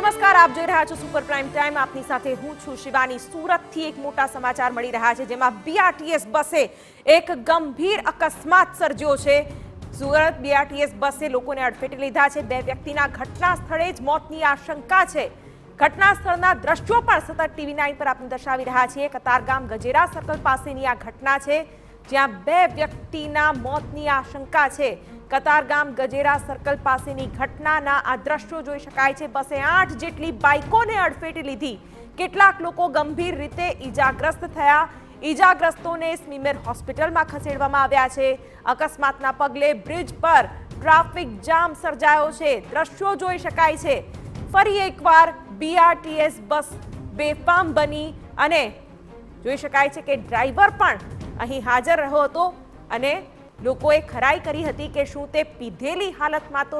નમસ્કાર, આપ જોઈ રહ્યા છો સુપર પ્રાઇમ ટાઈમ. આપની સાથે હું છું શિવાની. સુરતથી એક મોટા સમાચાર મળી રહ્યા છે, જેમાં બીઆરટીએસ બસે એક ગંભીર અકસ્માત સર્જ્યો છે. સુરત બીઆરટીએસ બસે લોકોને અડફેટે લીધા છે. બે વ્યક્તિના ઘટના સ્થળે જ મોતની આશંકા છે. ઘટના સ્થળના દ્રશ્યો પણ સતત TV9 પર આપણે દર્શાવી રહ્યા છીએ. કતારગામ ગજેરા સર્કલ પાસેની આ ઘટના છે, જ્યાં બે વ્યક્તિના મોતની આશંકા છે. કતારગામ ગજેરા સર્કલ પાસેની ઘટનાના આ દ્રશ્યો જોઈ શકાય છે. બસે 8 જેટલી બાઇકોને અડફેટે લીધી. કેટલાક લોકો ગંભીર રીતે ઈજાગ્રસ્ત થયા. ઈજાગ્રસ્તોને સ્મીમેર હોસ્પિટલમાં ખસેડવામાં આવ્યા છે. અકસ્માતના પગલે બ્રિજ પર ટ્રાફિક જામ સર્જાયો છે. દ્રશ્યો જોઈ શકાય છે. ફરી એકવાર બીઆરટીએસ બસ બેફામ બની અને જોઈ શકાય છે કે ડ્રાઈવર પણ અહીં હાજર રહ્યો હતો અને લોકોએ ખરાઈ કરી હતી કે શું તે પીધેલી હાલતમાં તો